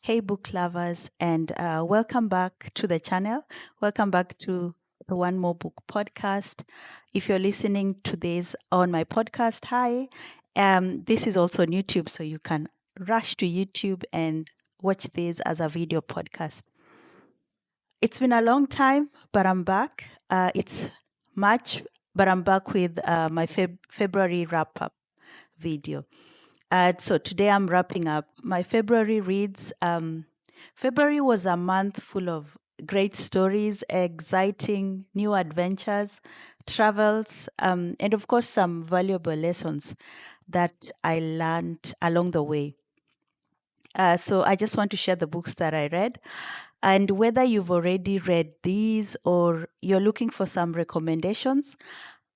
Hey, book lovers, and welcome back to the channel. Welcome back to the One More Book podcast. If you're listening to this on my podcast, hi. This is also on YouTube, so you can rush to YouTube and watch this as a video podcast. It's been a long time, but I'm back. It's March, but I'm back with my February wrap up video. So today I'm wrapping up my February reads. February was a month full of great stories, exciting new adventures, travels, and of course, some valuable lessons that I learned along the way. So I just want to share the books that I read. And whether you've already read these or you're looking for some recommendations,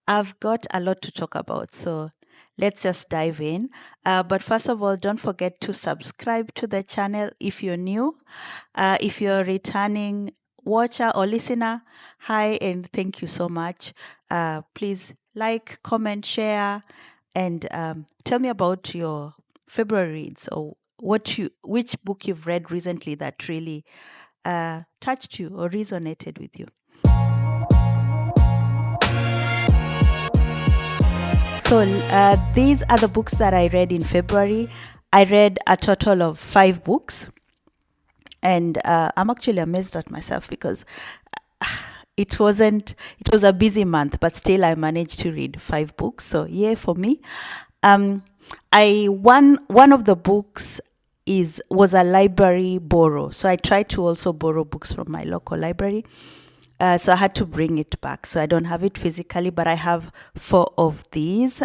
I've got a lot to talk about. So let's just dive in. But first of all, don't forget to subscribe to the channel if you're new. If you're a returning watcher or listener, hi and thank you so much. Please like, comment, share, and tell me about your February reads or which book you've read recently that really touched you or resonated with you. So these are the books that I read in February. I read a total of 5 books, and I'm actually amazed at myself because it was a busy month, but still I managed to read 5 books. So yeah, for me, one of the books was a library borrow. So I tried to also borrow books from my local library. So I had to bring it back. So I don't have it physically, but I have 4 of these.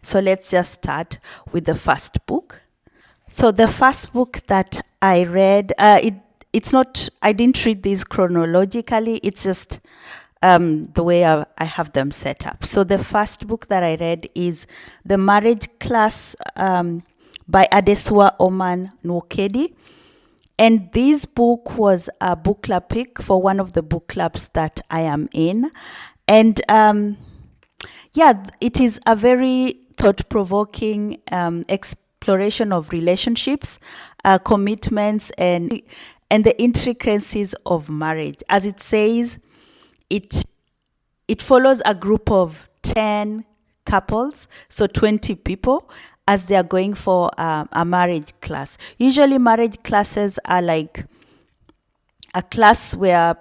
So let's just start with the first book. So the first book that I read, it's not, I didn't read these chronologically. It's just the way I have them set up. So the first book that I read is The Marriage Class by Adesua Oman Nwokedi. And this book was a book club pick for one of the book clubs that I am in. And it is a very thought-provoking exploration of relationships, commitments, and the intricacies of marriage. As it says, it follows a group of 10 couples, so 20 people, as they are going for a marriage class. Usually marriage classes are like a class where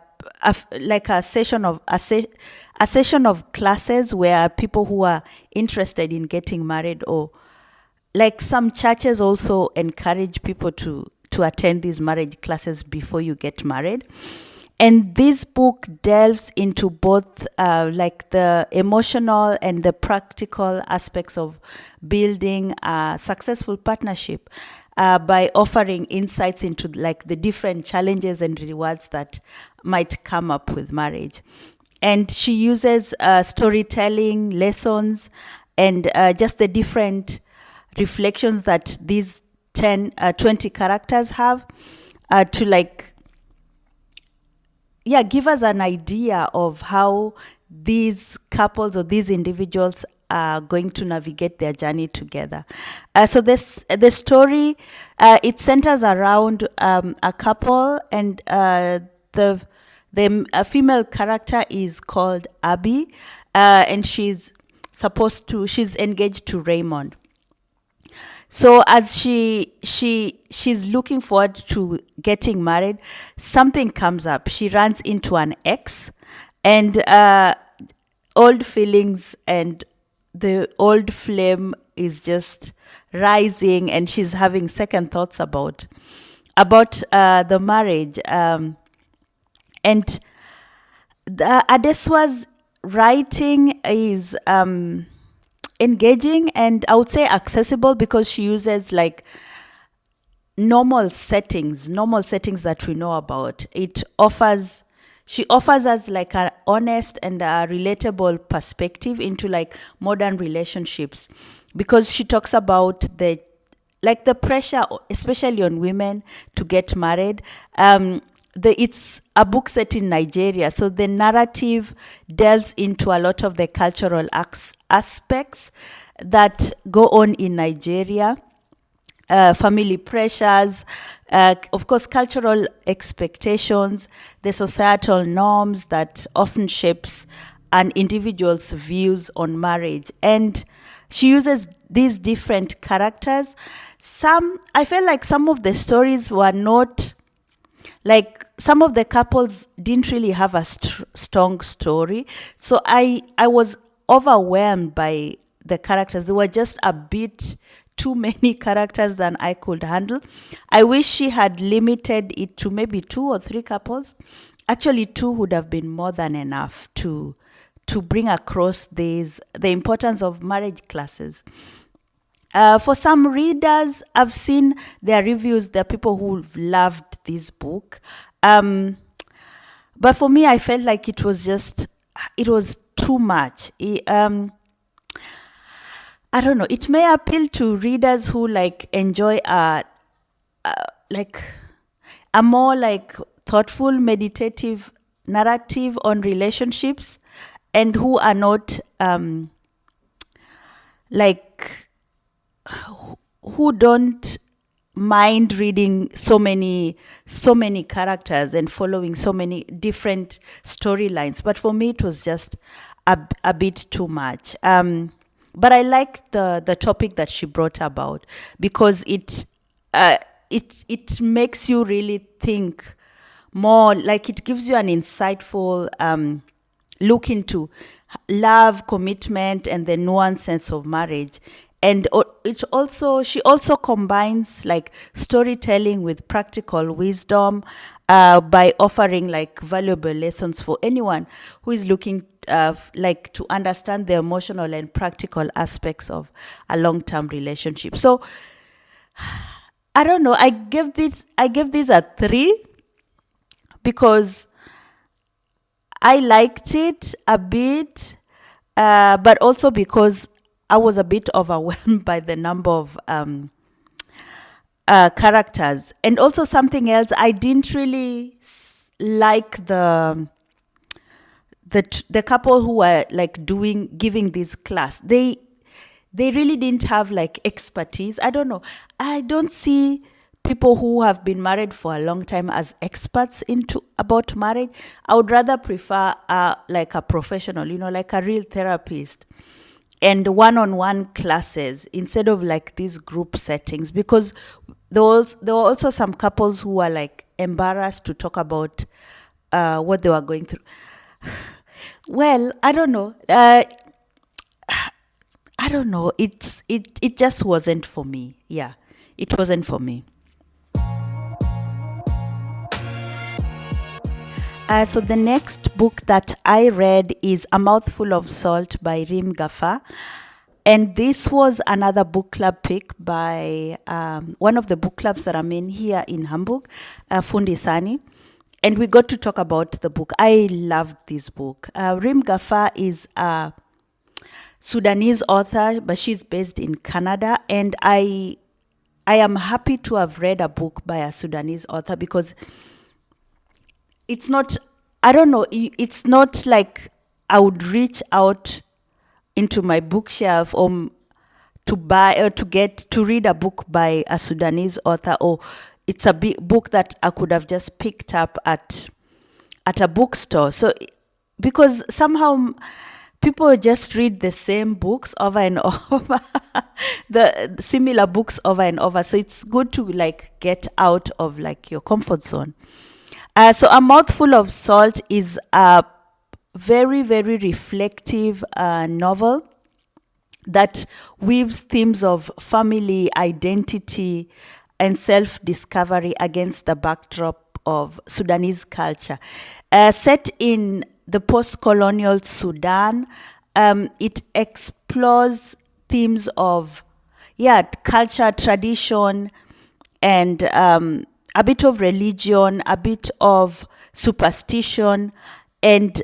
like a session of classes where people who are interested in getting married, or like some churches also encourage people to attend these marriage classes before you get married. And this book delves into both like the emotional and the practical aspects of building a successful partnership by offering insights into like the different challenges and rewards that might come up with marriage. And she uses storytelling lessons and just the different reflections that these 20 characters have to like give us an idea of how these couples or these individuals are going to navigate their journey together. So the story, it centers around a couple, and the female character is called Abby, and she's engaged to Raymond. So as she's looking forward to getting married, something comes up. She runs into an ex, and old feelings and the old flame is just rising, and she's having second thoughts about the marriage. And Adesua's writing is engaging and I would say accessible because she uses like normal settings that we know about. She offers us like an honest and a relatable perspective into like modern relationships, because she talks about the pressure, especially on women, to get married. It's a book set in Nigeria, so the narrative delves into a lot of the cultural aspects that go on in Nigeria. family pressures, of course, cultural expectations, the societal norms that often shapes an individual's views on marriage. And she uses these different characters. I felt like some of the stories were not like some of the couples didn't really have a strong story, so I was overwhelmed by the characters. There were just a bit too many characters than I could handle. I wish she had limited it to maybe 2 or 3 couples. Actually, two would have been more than enough to bring across the importance of marriage classes. For some readers, I've seen their reviews. There are people who've loved this book. But for me, I felt like it was too much. I don't know. It may appeal to readers who like enjoy like a more like thoughtful, meditative narrative on relationships, and who are not like who don't mind reading so many characters and following so many different storylines. But for me, it was just a bit too much. But I liked the topic that she brought about, because it makes you really think more. Like, it gives you an insightful look into love, commitment, and the nuanced sense of marriage. And she also combines like storytelling with practical wisdom, by offering like valuable lessons for anyone who is looking like to understand the emotional and practical aspects of a long-term relationship. So I don't know. I give this a 3 because I liked it a bit, but also because I was a bit overwhelmed by the number of characters. And also something else, I didn't really like the couple who were like giving this class. They really didn't have like expertise. I don't know. I don't see people who have been married for a long time as experts into about marriage. I would rather prefer like a professional, like a real therapist, and one-on-one classes instead of like these group settings, because there were also some couples who were like embarrassed to talk about what they were going through. Well, I don't know. I don't know. It just wasn't for me. Yeah, it wasn't for me. So the next book that I read is A Mouthful of Salt by Rim Gafar. And this was another book club pick by one of the book clubs that I'm in here in Hamburg, Fundisani. And we got to talk about the book. I loved this book. Rim Gafar is a Sudanese author, but she's based in Canada. And I am happy to have read a book by a Sudanese author, because it's not, I don't know, it's not like I would reach out into my bookshelf or to buy or to read a book by a Sudanese author, or it's a big book that I could have just picked up at a bookstore. So because somehow people just read the same books over and over, the similar books over and over. So it's good to like get out of like your comfort zone. So A Mouthful of Salt is a very, very reflective novel that weaves themes of family, identity, and self-discovery against the backdrop of Sudanese culture. Set in the post-colonial Sudan, it explores themes of, culture, tradition, and a bit of religion, a bit of superstition, and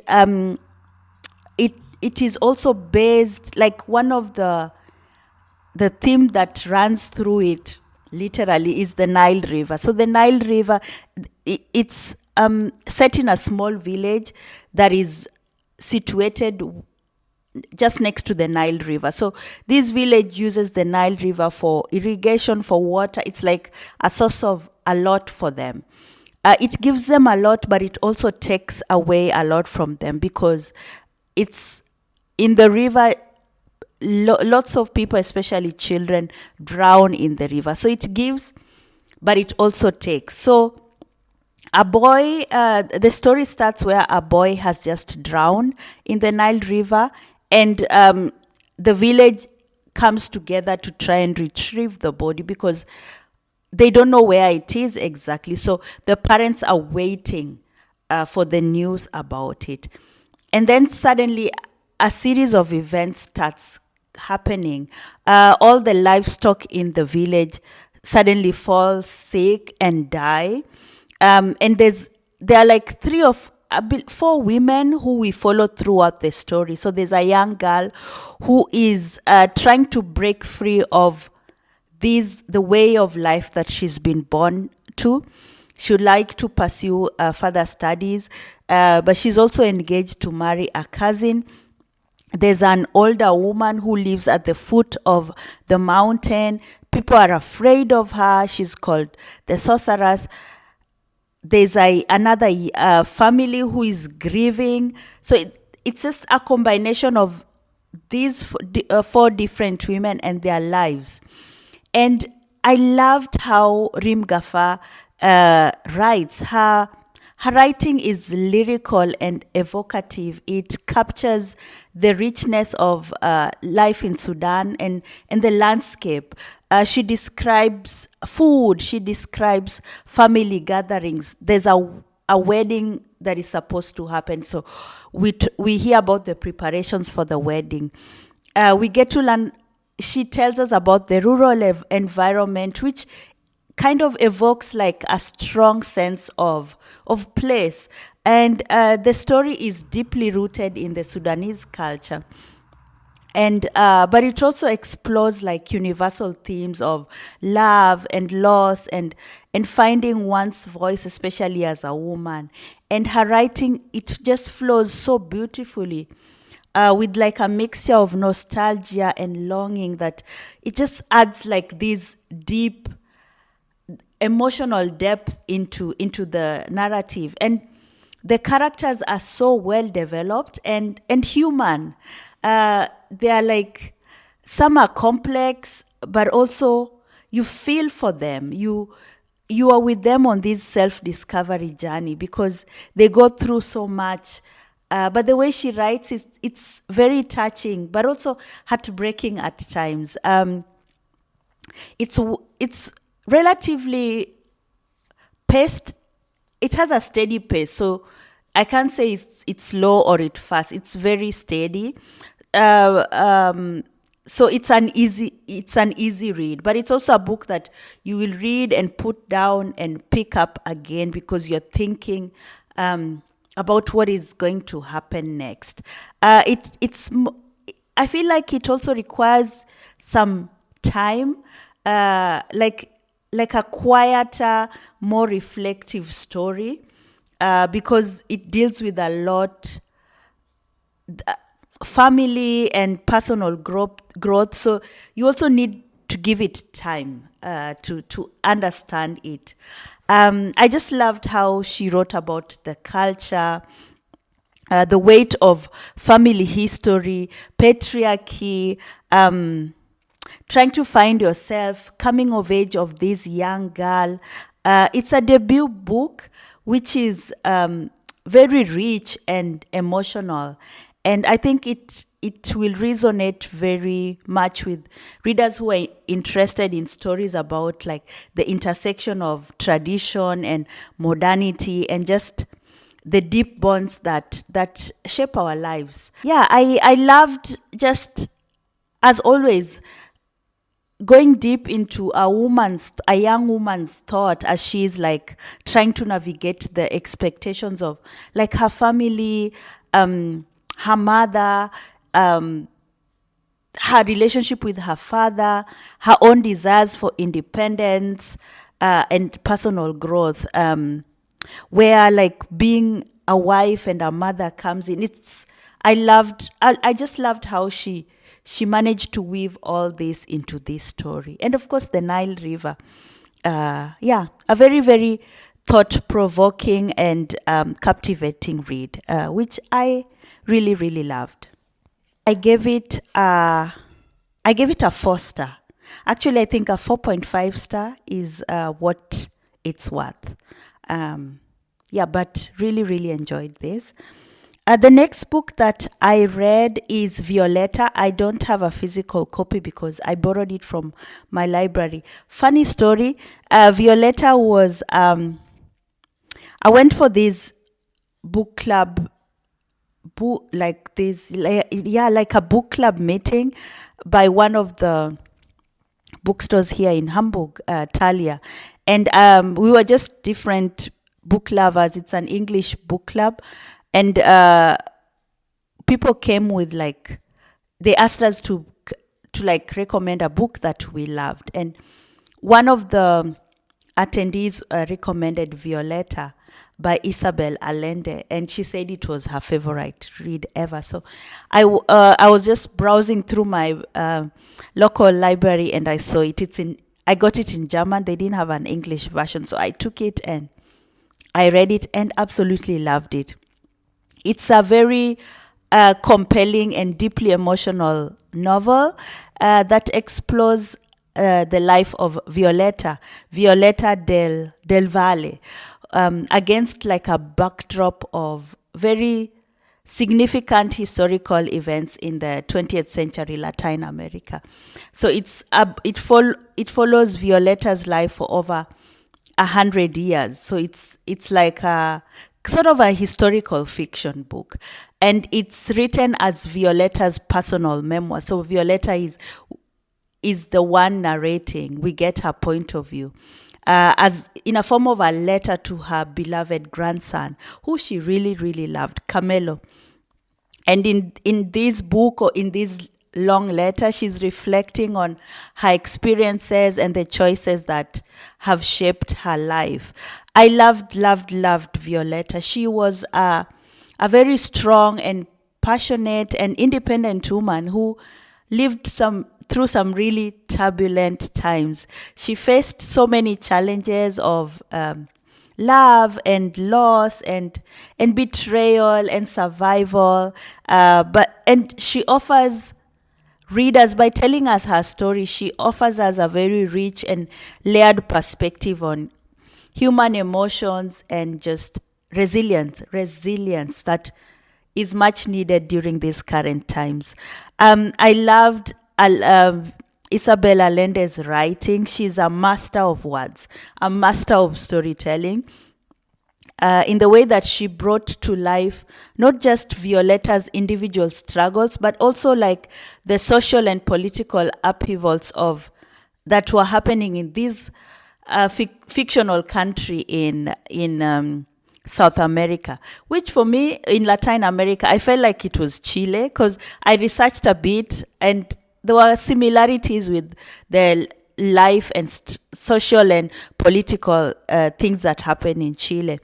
it is also based, like, one of the theme that runs through it literally is the Nile River. So the Nile River, it's set in a small village that is situated just next to the Nile River. So this village uses the Nile River for irrigation, for water. It's like a source of a lot for them. It gives them a lot, but it also takes away a lot from them, because it's in the river. Lots of people, especially children, drown in the river. So it gives, but it also takes. So a boy, the story starts where a boy has just drowned in the Nile River, and the village comes together to try and retrieve the body, because they don't know where it is exactly. So the parents are waiting for the news about it. And then suddenly a series of events starts happening. All the livestock in the village suddenly fall sick and die. And there are like four women who we follow throughout the story. So there's a young girl who is trying to break free of the way of life that she's been born to. She would like to pursue further studies, but she's also engaged to marry a cousin. There's an older woman who lives at the foot of the mountain. People are afraid of her. She's called the sorceress. There's another family who is grieving. So it's just a combination of these four different women and their lives. And I loved how Rim Gafar writes. Her writing is lyrical and evocative. It captures the richness of life in Sudan and the landscape. She describes food. She describes family gatherings. There's a wedding that is supposed to happen. So we hear about the preparations for the wedding. We get to learn. She tells us about the rural environment, which kind of evokes like a strong sense of place. And the story is deeply rooted in the Sudanese culture. And but it also explores like universal themes of love and loss and finding one's voice, especially as a woman. And her writing, it just flows so beautifully, with like a mixture of nostalgia and longing, that it just adds like this deep emotional depth into the narrative. And the characters are so well developed and human. They are like, some are complex, but also you feel for them. You are with them on this self-discovery journey, because they go through so much. But the way she writes, it's very touching, but also heartbreaking at times. It's relatively paced. It has a steady pace, so I can't say it's slow or it's fast. It's very steady. Uh, um, so it's an easy read, but it's also a book that you will read and put down and pick up again, because you're thinking about what is going to happen next. I feel like it also requires some time, like a quieter, more reflective story, because it deals with a lot, family and personal growth. So you also need to give it time to understand it. I just loved how she wrote about the culture, the weight of family history, patriarchy, trying to find yourself, coming of age of this young girl. It's a debut book, which is very rich and emotional. And I think it will resonate very much with readers who are interested in stories about like the intersection of tradition and modernity, and just the deep bonds that shape our lives. Yeah, I loved, just as always, going deep into a young woman's thought as she's like trying to navigate the expectations of like her family, her mother, her relationship with her father, her own desires for independence, and personal growth, where like being a wife and a mother comes in. It's I just loved how she managed to weave all this into this story. And of course, the Nile River. Yeah, a very, very thought provoking and captivating read, which I really, really loved. I gave it I gave it a 4 star. Actually, I think a 4.5 star is what it's worth. Um, yeah, but really, really enjoyed this. The next book that I read is Violetta. I don't have a physical copy because I borrowed it from my library. Funny story. Violetta was, I went for this book club like this, like a book club meeting by one of the bookstores here in Hamburg, Thalia, and we were just different book lovers. It's an English book club, and people came with like, they asked us to like recommend a book that we loved, and one of the attendees recommended Violetta by Isabel Allende, and she said it was her favorite read ever. So I was just browsing through my local library, and I saw it. I got it in German. They didn't have an English version, so I took it and I read it and absolutely loved it. It's a very compelling and deeply emotional novel that explores the life of Violetta del Valle, against like a backdrop of very significant historical events in the 20th century Latin America. So it follows Violetta's life for over 100 years. So it's like a sort of a historical fiction book, and it's written as Violetta's personal memoir. So Violetta is the one narrating. We get her point of view, as in a form of a letter to her beloved grandson, who she really, really loved, Camelo. And in this book, or in this long letter, she's reflecting on her experiences and the choices that have shaped her life. I loved Violetta. She was a very strong and passionate and independent woman who lived through some really turbulent times. She faced so many challenges of love and loss and betrayal and survival. And she offers readers, by telling us her story, she offers us a very rich and layered perspective on human emotions and just resilience that is much needed during these current times. I loved Isabel Allende's writing. She's a master of words, a master of storytelling. In the way that she brought to life not just Violetta's individual struggles, but also like the social and political upheavals that were happening in this fictional country in South America, which for me, in Latin America, I felt like it was Chile, because I researched a bit and there were similarities with the life and social and political things that happen in Chile.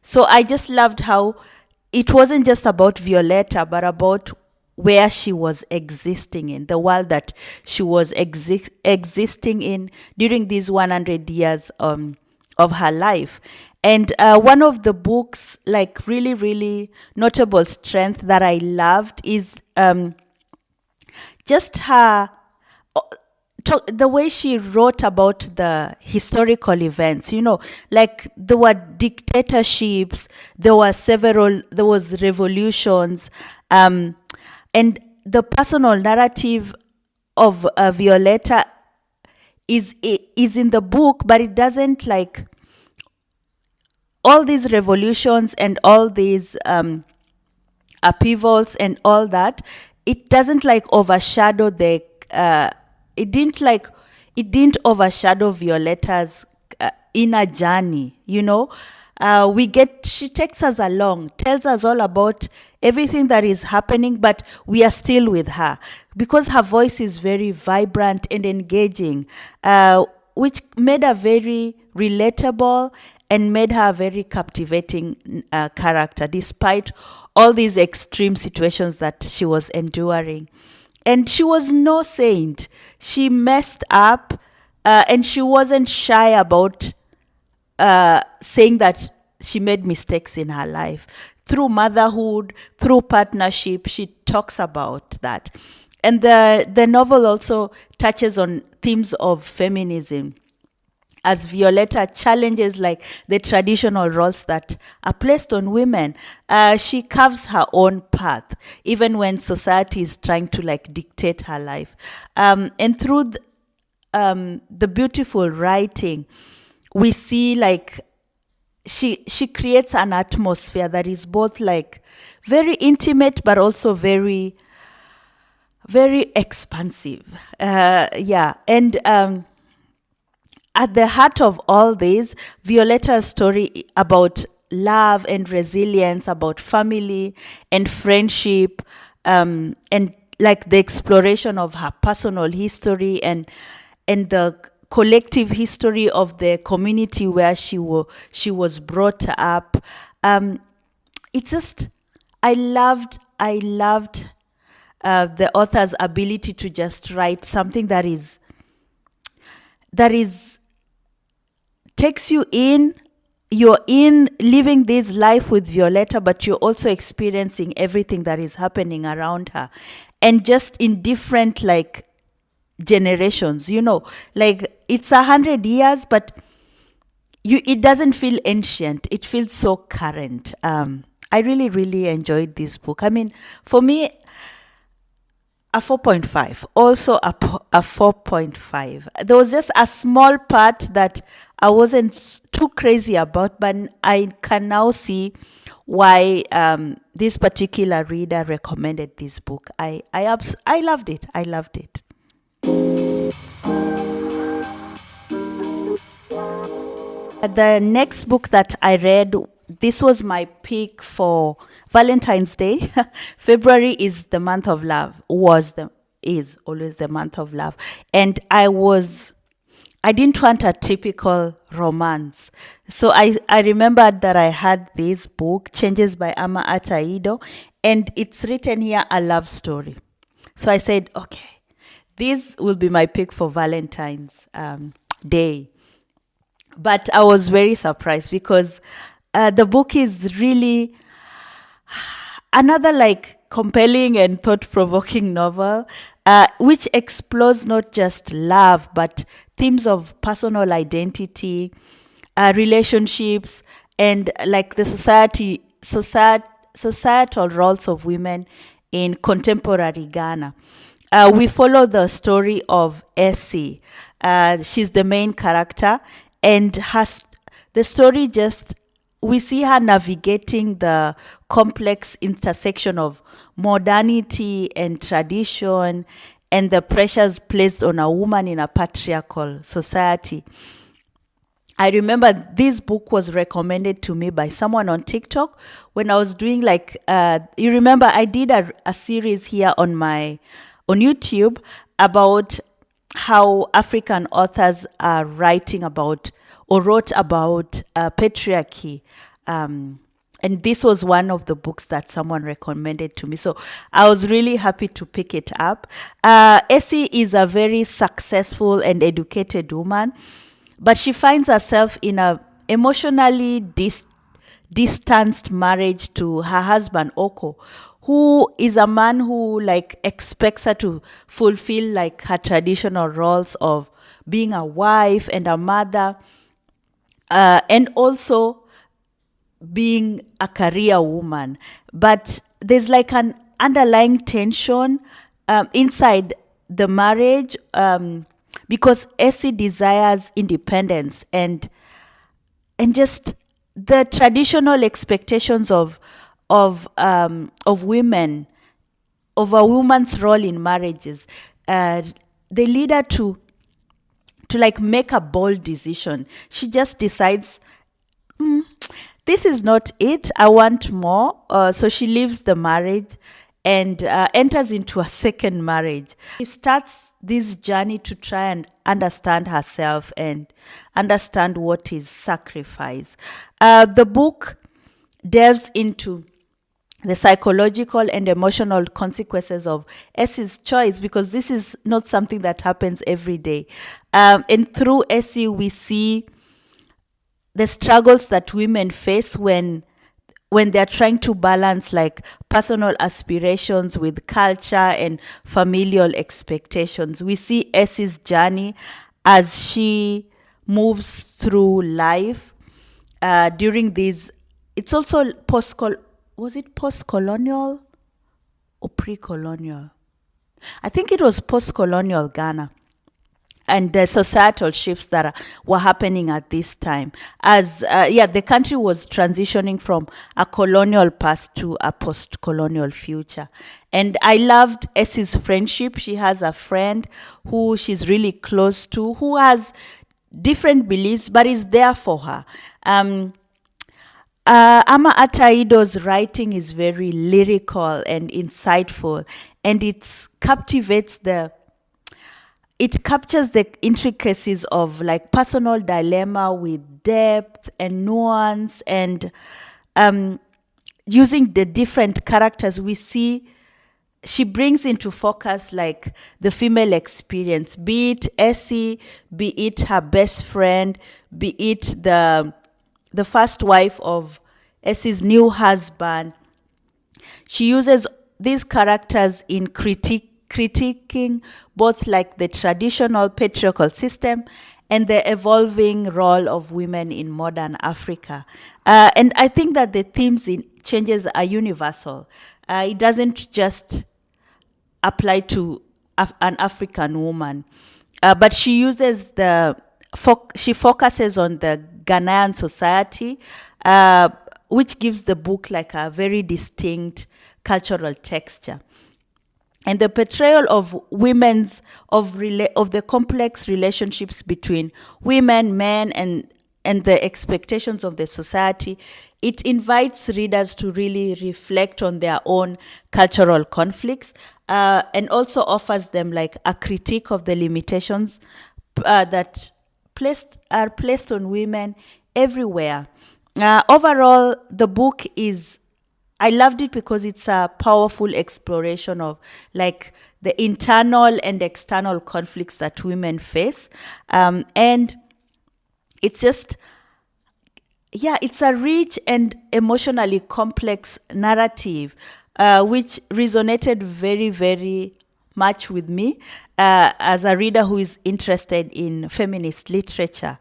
So I just loved how it wasn't just about Violetta, but about where she was existing in, the world that she was existing in during these 100 years of her life. And one of the book's like really, really notable strength that I loved is just her the way she wrote about the historical events. Like there were dictatorships, there was revolutions, and the personal narrative of Violetta is in the book, but it doesn't like all these revolutions and all these upheavals and all that. It doesn't like overshadow it didn't overshadow Violetta's inner journey. She takes us along, tells us all about everything that is happening, but we are still with her because her voice is very vibrant and engaging, which made her very relatable and made her a very captivating character, despite all these extreme situations that she was enduring. And she was no saint. She messed up, and she wasn't shy about saying that she made mistakes in her life. Through motherhood, through partnership, she talks about that. And the novel also touches on themes of feminism, as Violetta challenges like the traditional roles that are placed on women. She carves her own path, even when society is trying to like dictate her life. And through the beautiful writing, we see like she creates an atmosphere that is both like very intimate but also very expansive. Yeah, and at the heart of all this, Violetta's story about love and resilience, about family and friendship, and like the exploration of her personal history and the collective history of the community where she was brought up. It's just I loved the author's ability to just write something that is takes you in. You're in living this life with Violetta, but you're also experiencing everything that is happening around her, and just in different like generations. Like it's 100 years, but it doesn't feel ancient. It feels so current. I really, really enjoyed this book. I mean, for me, a 4.5, also a 4.5. There was just a small part that I wasn't too crazy about, but I can now see why this particular reader recommended this book. I loved it. I loved it. The next book that I read, this was my pick for Valentine's Day. February is the month of love. Is always the month of love, and I didn't want a typical romance. So I remembered that I had this book, Changes by Ama Ataido, and it's written here a love story. So I said, okay, this will be my pick for Valentine's Day. But I was very surprised because the book is really another like compelling and thought-provoking novel, which explores not just love but themes of personal identity, relationships, and like the societal roles of women in contemporary Ghana. We follow the story of Essie. She's the main character, and the story just, we see her navigating the complex intersection of modernity and tradition and the pressures placed on a woman in a patriarchal society. I remember this book was recommended to me by someone on TikTok when I was doing like, you remember I did a series here on YouTube about how African authors are writing about or wrote about patriarchy. And this was one of the books that someone recommended to me. So I was really happy to pick it up. Essie is a very successful and educated woman, but she finds herself in a emotionally distanced marriage to her husband, Oko, who is a man who like expects her to fulfill like her traditional roles of being a wife and a mother, and also being a career woman. But there's like an underlying tension inside the marriage, because Essie desires independence and just the traditional expectations of women, of a woman's role in marriages. They lead her to like make a bold decision. She just decides, this is not it. I want more. So she leaves the marriage and enters into a second marriage. She starts this journey to try and understand herself and understand what is sacrifice. The book delves into the psychological and emotional consequences of Essie's choice, because this is not something that happens every day. And through Essie, we see the struggles that women face when they're trying to balance like personal aspirations with culture and familial expectations. We see Essie's journey as she moves through life during these. It's also was it post-colonial or pre-colonial? I think it was post-colonial Ghana, and the societal shifts that were happening at this time, as the country was transitioning from a colonial past to a post-colonial future. And I loved Essie's friendship. She has a friend who she's really close to, who has different beliefs but is there for her. Ama Ataido's writing is very lyrical and insightful, and it captures the intricacies of like personal dilemma with depth and nuance, and using the different characters we see. She brings into focus like the female experience, be it Essie, be it her best friend, be it the first wife of Essie's new husband. She uses these characters in critiquing both like the traditional patriarchal system and the evolving role of women in modern Africa. And I think that the themes in changes are universal. It doesn't just apply to an African woman, but she uses she focuses on the Ghanaian society, which gives the book like a very distinct cultural texture. And the portrayal of of the complex relationships between women, men, and the expectations of the society, it invites readers to really reflect on their own cultural conflicts, and also offers them like a critique of the limitations that are placed on women everywhere. Overall, the book I loved it because it's a powerful exploration of like the internal and external conflicts that women face. And it's just, it's a rich and emotionally complex narrative, which resonated very, very much with me as a reader who is interested in feminist literature,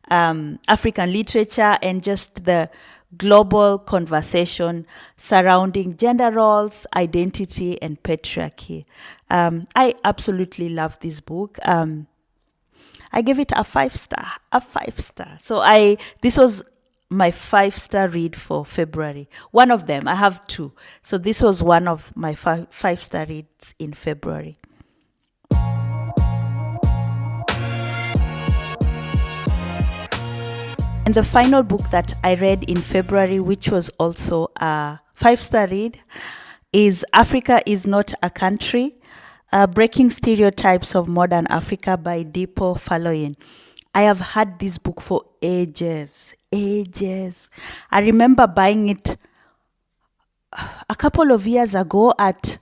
African literature, and just the global conversation surrounding gender roles, identity, and patriarchy. I absolutely love this book. I gave it a 5-star, a 5-star. So this was my 5-star read for February. One of them, I have two. So this was one of my 5-star reads in February. And the final book that I read in February, which was also a 5-star read, is Africa is Not a Country, Breaking Stereotypes of Modern Africa by Dipo Faloyin. I have had this book for ages. I remember buying it a couple of years ago at,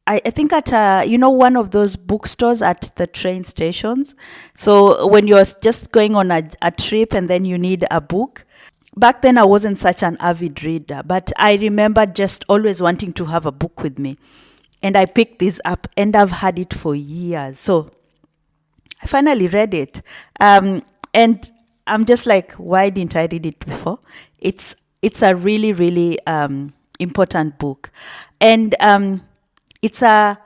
I think at one of those bookstores at the train stations. So when you're just going on a trip and then you need a book. Back then I wasn't such an avid reader, but I remember just always wanting to have a book with me. And I picked this up and I've had it for years. So I finally read it. And I'm just like, why didn't I read it before? It's a really, really important book. And it's a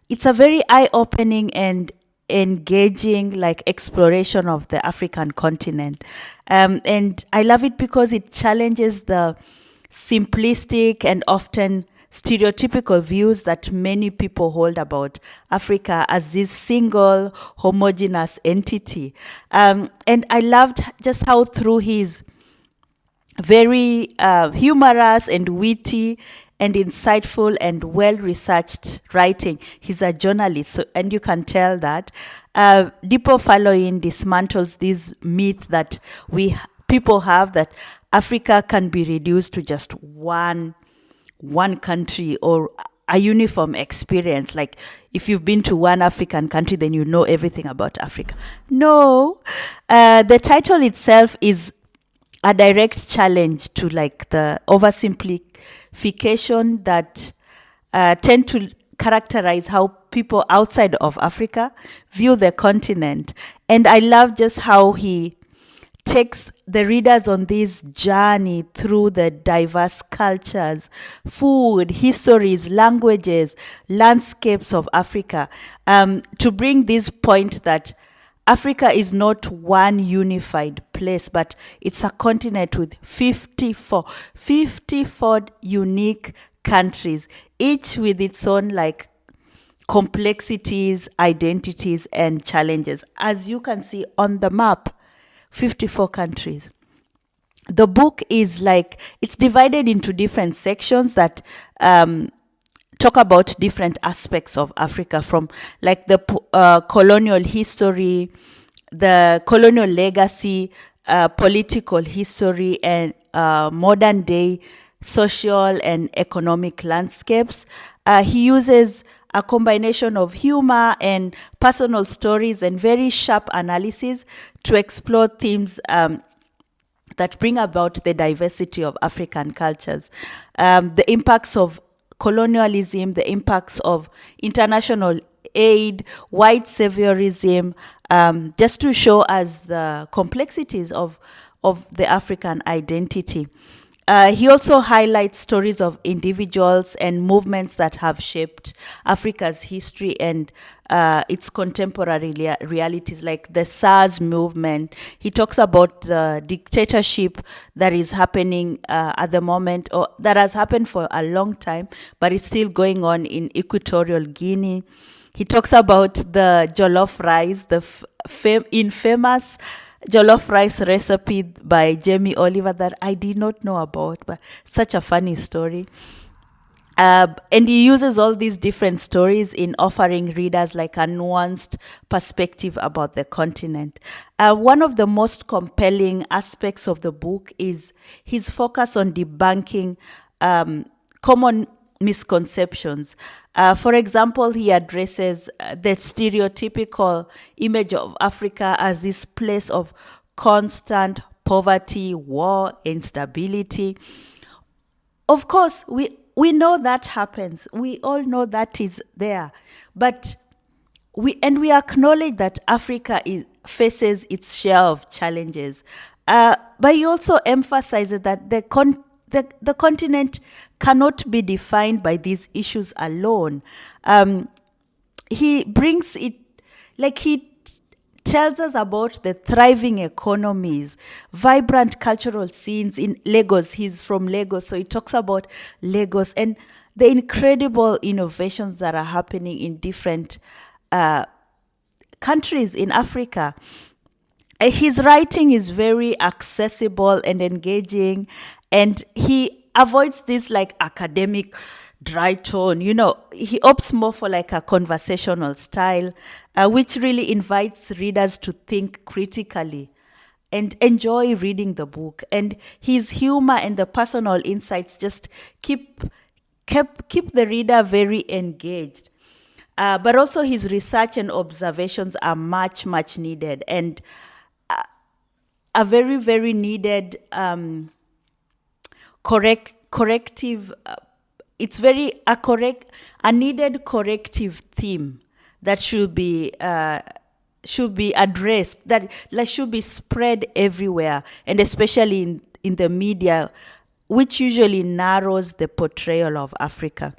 very eye-opening and engaging like exploration of the African continent. And I love it because it challenges the simplistic and often stereotypical views that many people hold about Africa as this single homogeneous entity. And I loved just how through his very humorous and witty and insightful and well-researched writing. He's a journalist, and you can tell that. Dipo Faloyin dismantles this myth that people have that Africa can be reduced to just one one country or a uniform experience. Like if you've been to one African country, then you know everything about Africa. No, the title itself is a direct challenge to like the oversimplification that tend to characterize how people outside of Africa view the continent. And I love just how he takes the readers on this journey through the diverse cultures, food, histories, languages, landscapes of Africa, to bring this point that Africa is not one unified place, but it's a continent with 54 unique countries, each with its own like complexities, identities, and challenges. As you can see on the map, 54 countries. The book is like, it's divided into different sections that talk about different aspects of Africa, from like the colonial history, the colonial legacy, political history, and modern day social and economic landscapes. He uses a combination of humor and personal stories and very sharp analysis to explore themes that bring about the diversity of African cultures, the impacts of colonialism, the impacts of international aid, white saviorism, just to show us the complexities of the African identity. He also highlights stories of individuals and movements that have shaped Africa's history and its contemporary realities, like the SARS movement. He talks about the dictatorship that is happening at the moment, or that has happened for a long time, but it's still going on in Equatorial Guinea. He talks about the jollof rice, the infamous jollof rice recipe by Jamie Oliver that I did not know about, but such a funny story. And he uses all these different stories in offering readers like a nuanced perspective about the continent. One of the most compelling aspects of the book is his focus on debunking common misconceptions. For example, he addresses the stereotypical image of Africa as this place of constant poverty, war, instability. Of course, we know that happens. We all know that is there. But we acknowledge that Africa faces its share of challenges. But he also emphasizes that the continent cannot be defined by these issues alone. He brings it, like he tells us about the thriving economies, vibrant cultural scenes in Lagos. He's from Lagos, so he talks about Lagos and the incredible innovations that are happening in different countries in Africa. His writing is very accessible and engaging, and he avoids this like academic dry tone. You know, he opts more for like a conversational style, which really invites readers to think critically and enjoy reading the book. And his humor and the personal insights just keep the reader very engaged. But also his research and observations are much needed, and a very needed corrective. It's very a needed corrective theme that should be addressed, that like should be spread everywhere, and especially in the media, which usually narrows the portrayal of Africa.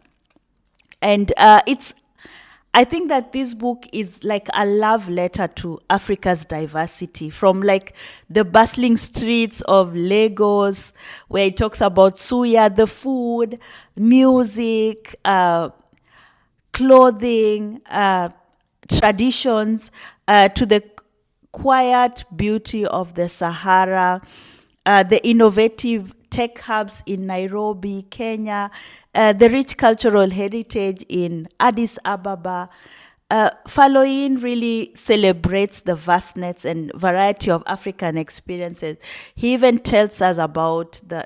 And I think that this book is like a love letter to Africa's diversity, from like the bustling streets of Lagos, where it talks about suya, the food, music, clothing, traditions, to the quiet beauty of the Sahara, the innovative tech hubs in Nairobi, Kenya, the rich cultural heritage in Addis Ababa, Following really celebrates the vastness and variety of African experiences. He even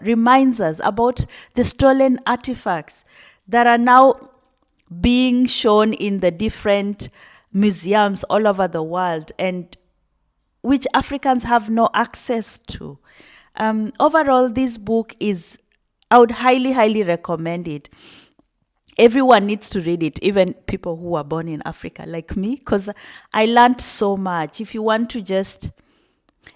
reminds us about the stolen artifacts that are now being shown in the different museums all over the world, and which Africans have no access to. Overall, this book I would highly, highly recommend it. Everyone needs to read it, even people who were born in Africa like me, because I learned so much. If you want to just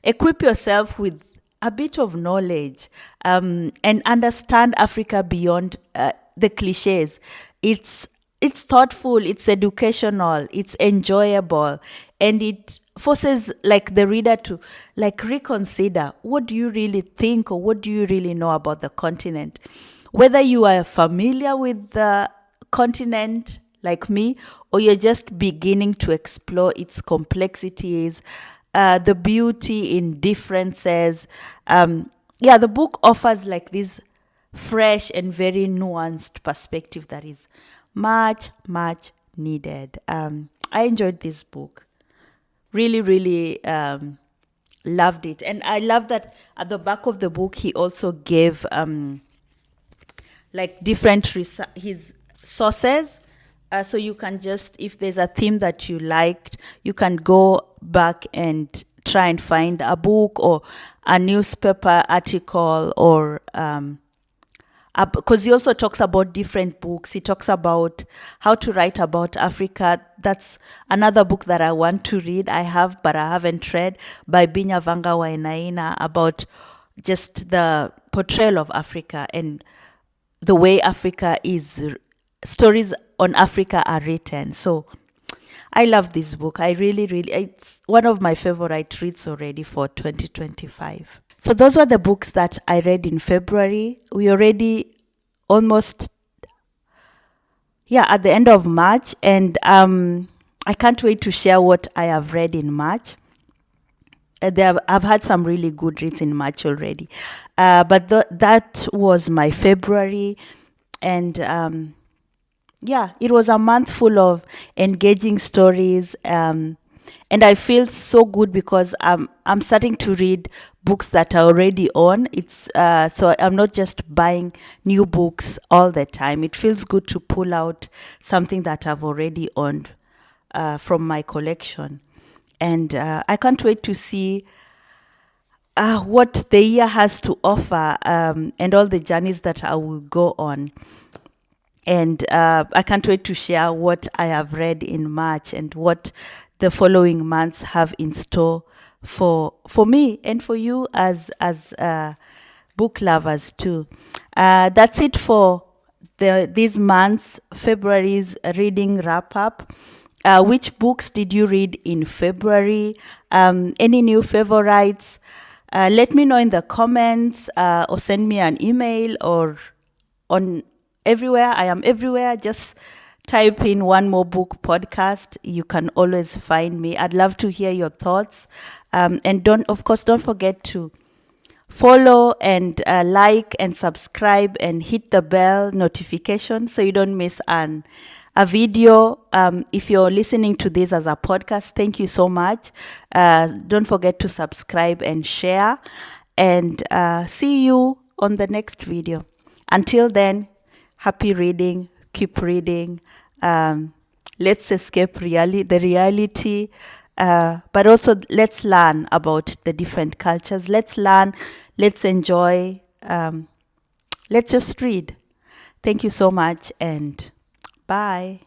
equip yourself with a bit of knowledge, and understand Africa beyond the cliches. It's thoughtful, it's educational, it's enjoyable, and it forces like the reader to like reconsider, what do you really think, or what do you really know about the continent? Whether you are familiar with the continent like me, or you're just beginning to explore its complexities, the beauty in differences. The book offers like this fresh and very nuanced perspective that is much, much needed. I enjoyed this book. Really, really loved it. And I love that at the back of the book, he also gave like different his sources, so you can just, if there's a theme that you liked, you can go back and try and find a book or a newspaper article, or because he also talks about different books. He talks about how to write about Africa. That's another book that I want to read. I have, but I haven't read, by Binyavanga Wainaina, about just the portrayal of Africa and the way stories on Africa are written. So I love this book. I really, really, it's one of my favorite reads already for 2025. So those were the books that I read in February. We already almost, at the end of March, and I can't wait to share what I have read in March. I've had some really good reads in March already, but that was my February, and it was a month full of engaging stories, and I feel so good because I'm starting to read books that are already on. It's so I'm not just buying new books all the time. It feels good to pull out something that I've already owned from my collection. And I can't wait to see what the year has to offer, and all the journeys that I will go on. And I can't wait to share what I have read in March and what the following months have in store for me and for you as book lovers too. That's it for these months, February's reading wrap up. Which books did you read in February? Any new favorites? Let me know in the comments, or send me an email, or on everywhere. I am everywhere. Just type in One More Book Podcast. You can always find me. I'd love to hear your thoughts. And don't forget to follow and like and subscribe and hit the bell notification so you don't miss a video. If you're listening to this as a podcast, thank you so much. Don't forget to subscribe and share, and see you on the next video. Until then, happy reading, keep reading. Let's escape the reality, but also let's learn about the different cultures. Let's learn, let's enjoy, let's just read. Thank you so much, and bye.